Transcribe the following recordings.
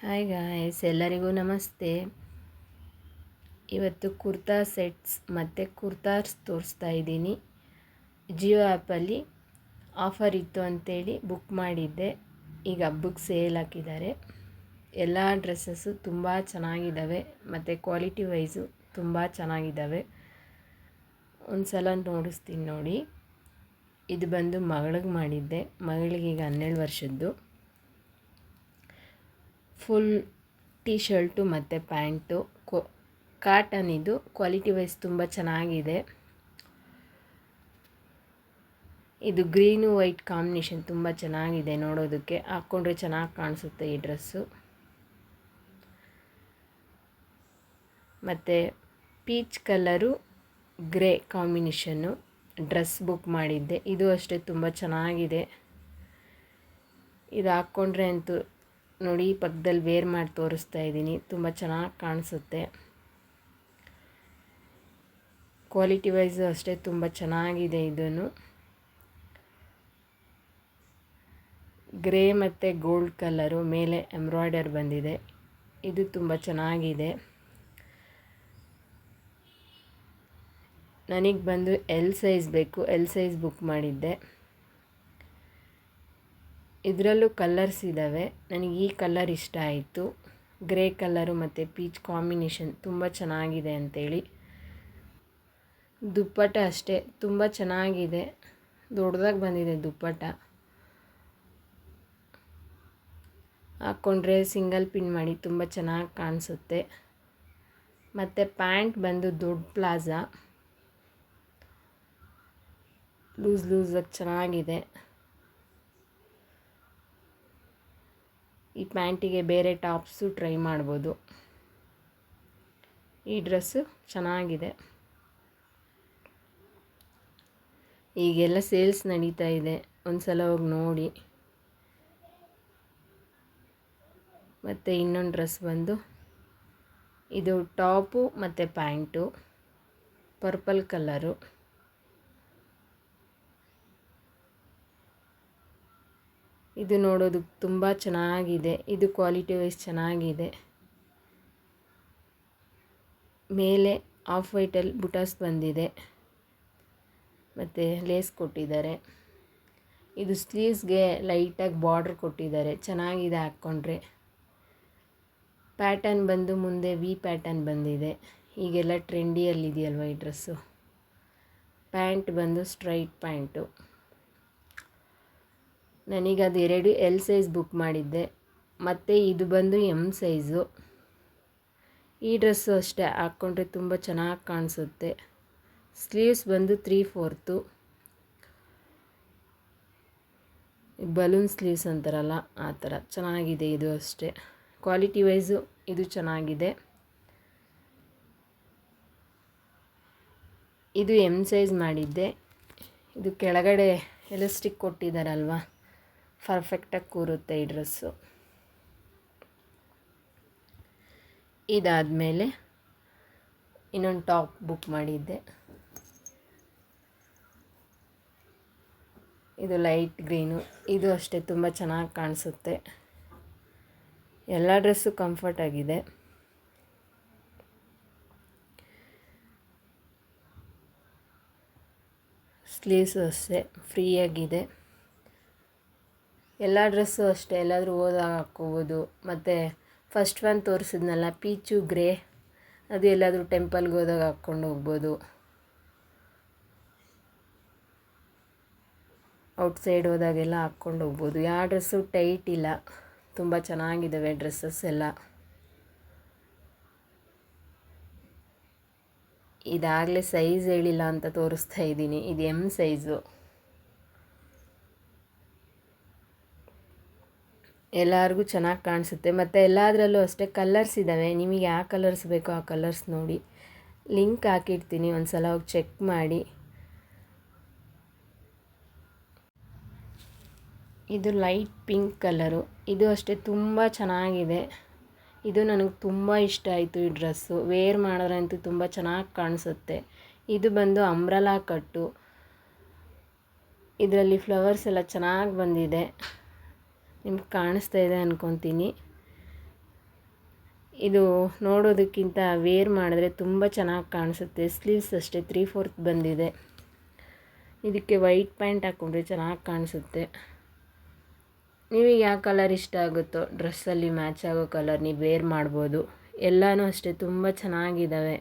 Hi guys, ಎಲ್ಲರಿಗೂ ನಮಸ್ತೆ. ಇವತ್ತು ಕುರ್ತಾ ಸೆಟ್ಸ್ ಮತ್ತು ಕುರ್ತಾಸ್ ತೋರಿಸ್ತಾ ಇದ್ದೀನಿ. ಜಿಯೋ ಆ್ಯಪಲ್ಲಿ ಆಫರ್ ಇತ್ತು ಅಂಥೇಳಿ ಬುಕ್ ಮಾಡಿದ್ದೆ. ಈಗ ಹಬ್ಬಕ್ಕೆ ಸೇಲ್ ಹಾಕಿದ್ದಾರೆ. ಎಲ್ಲ ಡ್ರೆಸ್ಸಸ್ಸು ತುಂಬ ಚೆನ್ನಾಗಿದ್ದಾವೆ ಮತ್ತು ಕ್ವಾಲಿಟಿ ವೈಸು ತುಂಬ ಚೆನ್ನಾಗಿದ್ದಾವೆ. ಒಂದು ಸಲ ನೋಡಿಸ್ತೀನಿ ನೋಡಿ. ಇದು ಬಂದು ಮಗಳಿಗೆ ಮಾಡಿದ್ದೆ. ಮಗಳಿಗೆ ಈಗ 12 ವರ್ಷದ್ದು. ಫುಲ್ ಟೀ ಶರ್ಟು ಮತ್ತು ಪ್ಯಾಂಟು ಕಾಟನ್. ಇದು ಕ್ವಾಲಿಟಿ ವೈಸ್ ತುಂಬ ಚೆನ್ನಾಗಿದೆ. ಇದು ಗ್ರೀನು ವೈಟ್ ಕಾಂಬಿನೇಷನ್ ತುಂಬ ಚೆನ್ನಾಗಿದೆ ನೋಡೋದಕ್ಕೆ. ಹಾಕ್ಕೊಂಡ್ರೆ ಚೆನ್ನಾಗಿ ಕಾಣಿಸುತ್ತೆ ಈ ಡ್ರೆಸ್ಸು. ಮತ್ತು peach colour grey combination dress book ಮಾಡಿದ್ದೆ. ಇದು ಅಷ್ಟೇ ತುಂಬ ಚೆನ್ನಾಗಿದೆ. ಇದು ಹಾಕ್ಕೊಂಡ್ರೆ ಅಂತೂ ನೋಡಿ, ಪಕ್ಕದಲ್ಲಿ ವೇರ್ ಮಾಡಿ ತೋರಿಸ್ತಾ ಇದ್ದೀನಿ. ತುಂಬ ಚೆನ್ನಾಗಿ ಕಾಣಿಸುತ್ತೆ. ಕ್ವಾಲಿಟಿ ವೈಸು ಅಷ್ಟೇ ತುಂಬ ಚೆನ್ನಾಗಿದೆ. ಇದನ್ನು ಗ್ರೇ ಮತ್ತು ಗೋಲ್ಡ್ ಕಲರು ಮೇಲೆ ಎಂಬ್ರಾಯ್ಡರ್ ಬಂದಿದೆ. ಇದು ತುಂಬ ಚೆನ್ನಾಗಿದೆ. ನನಗೆ ಬಂದು ಎಲ್ ಸೈಜ್ ಬೇಕು. ಎಲ್ ಸೈಜ್ ಬುಕ್ ಮಾಡಿದ್ದೆ. ಇದರಲ್ಲೂ ಕಲರ್ಸ್ ಇದ್ದಾವೆ. ನನಗೆ ಈ ಕಲರ್ ಇಷ್ಟ ಆಯಿತು. ಗ್ರೇ ಕಲರು ಮತ್ತು ಪೀಚ್ ಕಾಂಬಿನೇಷನ್ ತುಂಬ ಚೆನ್ನಾಗಿದೆ ಅಂಥೇಳಿ. ದುಪ್ಪಟ್ಟ ಅಷ್ಟೇ ತುಂಬ ಚೆನ್ನಾಗಿದೆ. ದೊಡ್ಡದಾಗಿ ಬಂದಿದೆ ದುಪ್ಪಟ್ಟ. ಹಾಕ್ಕೊಂಡ್ರೆ ಸಿಂಗಲ್ ಪಿನ್ ಮಾಡಿ ತುಂಬ ಚೆನ್ನಾಗಿ ಕಾಣಿಸುತ್ತೆ. ಮತ್ತು ಪ್ಯಾಂಟ್ ಬಂದು ದೊಡ್ಡ ಪ್ಲಾಜಾ, ಲೂಸಾಗಿ ಚೆನ್ನಾಗಿದೆ. ಈ ಪ್ಯಾಂಟಿಗೆ ಬೇರೆ ಟಾಪ್ಸು ಟ್ರೈ ಮಾಡ್ಬೋದು. ಈ ಡ್ರೆಸ್ಸು ಚೆನ್ನಾಗಿದೆ. ಈಗೆಲ್ಲ ಸೇಲ್ಸ್ ನಡೀತಾ ಇದೆ, ಒಂದು ಸಲ ಹೋಗಿ ನೋಡಿ. ಮತ್ತು ಇನ್ನೊಂದು ಡ್ರೆಸ್ ಬಂದು ಇದು ಟಾಪು ಮತ್ತು ಪ್ಯಾಂಟು ಪರ್ಪಲ್ ಕಲರು. ಇದು ನೋಡೋದಕ್ಕೆ ತುಂಬ ಚೆನ್ನಾಗಿದೆ. ಇದು ಕ್ವಾಲಿಟಿ ವೈಸ್ ಚೆನ್ನಾಗಿದೆ. ಮೇಲೆ ಆಫ್ ವೈಟಲ್ಲಿ ಬುಟಾಸ್ ಬಂದಿದೆ ಮತ್ತು ಲೇಸ್ ಕೊಟ್ಟಿದ್ದಾರೆ. ಇದು ಸ್ಲೀವ್ಸ್ಗೆ ಲೈಟಾಗಿ ಬಾರ್ಡ್ರ್ ಕೊಟ್ಟಿದ್ದಾರೆ. ಚೆನ್ನಾಗಿದೆ ಹಾಕ್ಕೊಂಡ್ರೆ. ಪ್ಯಾಟರ್ನ್ ಬಂದು ಮುಂದೆ ವಿ ಪ್ಯಾಟರ್ನ್ ಬಂದಿದೆ. ಈಗೆಲ್ಲ ಟ್ರೆಂಡಿಯಲ್ಲಿದೆಯಲ್ವ ಈ ಡ್ರೆಸ್ಸು. ಪ್ಯಾಂಟ್ ಬಂದು ಸ್ಟ್ರೈಟ್ ಪ್ಯಾಂಟು. ನನಗದು 2 ಎಲ್ ಸೈಜ್ ಬುಕ್ ಮಾಡಿದ್ದೆ. ಮತ್ತು ಇದು ಬಂದು ಎಮ್ ಸೈಜು. ಈ ಡ್ರೆಸ್ಸು ಅಷ್ಟೇ ಹಾಕ್ಕೊಂಡ್ರೆ ತುಂಬ ಚೆನ್ನಾಗಿ ಕಾಣಿಸುತ್ತೆ. ಸ್ಲೀವ್ಸ್ ಬಂದು 3/4 ಬಲೂನ್ ಸ್ಲೀವ್ಸ್ ಅಂತಾರಲ್ಲ ಆ ಥರ ಚೆನ್ನಾಗಿದೆ. ಇದು ಅಷ್ಟೇ ಕ್ವಾಲಿಟಿ ವೈಸು ಇದು ಚೆನ್ನಾಗಿದೆ. ಇದು ಎಮ್ ಸೈಜ್ ಮಾಡಿದ್ದೆ. ಇದು ಕೆಳಗಡೆ ಎಲಾಸ್ಟಿಕ್ ಕೊಟ್ಟಿದ್ದಾರಲ್ವ, ಪರ್ಫೆಕ್ಟಾಗಿ ಕೂರುತ್ತೆ ಈ ಡ್ರೆಸ್ಸು. ಇದಾದಮೇಲೆ ಇನ್ನೊಂದು ಟಾಪ್ ಬುಕ್ ಮಾಡಿದ್ದೆ. ಇದು ಲೈಟ್ ಗ್ರೀನು. ಇದು ಅಷ್ಟೇ ತುಂಬ ಚೆನ್ನಾಗಿ ಕಾಣಿಸುತ್ತೆ. ಎಲ್ಲ ಡ್ರೆಸ್ಸು ಕಂಫರ್ಟ್ ಆಗಿದೆ. ಸ್ಲೀವ್ಸು ಅಷ್ಟೇ ಫ್ರೀಯಾಗಿದೆ. ಎಲ್ಲ ಡ್ರೆಸ್ಸು ಅಷ್ಟೇ ಎಲ್ಲಾದರೂ ಹೋದಾಗ ಹಾಕ್ಕೋಬೋದು. ಮತ್ತು ಫಸ್ಟ್ ಒನ್ ತೋರಿಸಿದ್ನಲ್ಲ ಪೀಚು ಗ್ರೇ, ಅದು ಎಲ್ಲಾದರೂ ಟೆಂಪಲ್ಗೆ ಹೋದಾಗ ಹಾಕ್ಕೊಂಡು ಹೋಗ್ಬೋದು. ಔಟ್ಸೈಡ್ ಹೋದಾಗೆಲ್ಲ ಹಾಕ್ಕೊಂಡು ಹೋಗ್ಬೋದು. ಯಾವ ಡ್ರೆಸ್ಸು ಟೈಟ್ ಇಲ್ಲ, ತುಂಬ ಚೆನ್ನಾಗಿದ್ದಾವೆ ಡ್ರೆಸ್ಸಸ್ ಎಲ್ಲ. ಇದಾಗಲೇ ಸೈಜ್ ಹೇಳಿಲ್ಲ ಅಂತ ತೋರಿಸ್ತಾ ಇದ್ದೀನಿ. ಇದು ಎಮ್ ಸೈಜು. ಎಲ್ಲರಿಗೂ ಚೆನ್ನಾಗಿ ಕಾಣಿಸುತ್ತೆ. ಮತ್ತು ಎಲ್ಲದರಲ್ಲೂ ಅಷ್ಟೇ ಕಲರ್ಸ್ ಇದ್ದಾವೆ. ನಿಮಗೆ ಯಾವ ಕಲರ್ಸ್ ಬೇಕೋ ಆ ಕಲರ್ಸ್ ನೋಡಿ. ಲಿಂಕ್ ಹಾಕಿರ್ತೀನಿ, ಒಂದು ಸಲ ಹೋಗಿ ಚೆಕ್ ಮಾಡಿ. ಇದು ಲೈಟ್ ಪಿಂಕ್ ಕಲರು. ಇದು ಅಷ್ಟೇ ತುಂಬ ಚೆನ್ನಾಗಿದೆ. ಇದು ನನಗೆ ತುಂಬ ಇಷ್ಟ ಆಯಿತು ಈ ಡ್ರೆಸ್ಸು. ವೇರ್ ಮಾಡೋರಂತೂ ತುಂಬ ಚೆನ್ನಾಗಿ ಕಾಣಿಸುತ್ತೆ. ಇದು ಬಂದು ಅಂಬ್ರಲಾ ಕಟ್ಟು. ಇದರಲ್ಲಿ ಫ್ಲವರ್ಸ್ ಎಲ್ಲ ಚೆನ್ನಾಗಿ ಬಂದಿದೆ. ನಿಮ್ಗೆ ಕಾಣಿಸ್ತಾ ಇದೆ ಅಂದ್ಕೊತೀನಿ. ಇದು ನೋಡೋದಕ್ಕಿಂತ ವೇರ್ ಮಾಡಿದ್ರೆ ತುಂಬ ಚೆನ್ನಾಗಿ ಕಾಣಿಸುತ್ತೆ. ಸ್ಲೀವ್ಸ್ ಅಷ್ಟೇ 3/4 ಬಂದಿದೆ. ಇದಕ್ಕೆ ವೈಟ್ ಪ್ಯಾಂಟ್ ಹಾಕ್ಕೊಂಡ್ರೆ ಚೆನ್ನಾಗಿ ಕಾಣಿಸುತ್ತೆ. ನಿಮಗೆ ಯಾವ ಕಲರ್ ಇಷ್ಟ ಆಗುತ್ತೋ ಡ್ರೆಸ್ಸಲ್ಲಿ ಮ್ಯಾಚ್ ಆಗೋ ಕಲರ್ ನೀವು ವೇರ್ ಮಾಡ್ಬೋದು. ಎಲ್ಲನೂ ಅಷ್ಟೇ ತುಂಬ ಚೆನ್ನಾಗಿದ್ದಾವೆ.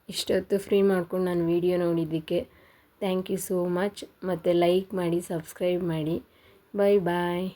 ಇಷ್ಟೊತ್ತು ಫ್ರೀ ಮಾಡ್ಕೊಂಡು ನಾನು ವೀಡಿಯೋ ನೋಡಿದ್ದಕ್ಕೆ ಥ್ಯಾಂಕ್ ಯು ಸೋ ಮಚ್. ಮತ್ತು ಲೈಕ್ ಮಾಡಿ, ಸಬ್ಸ್ಕ್ರೈಬ್ ಮಾಡಿ. ಬಾಯ್ ಬಾಯ್.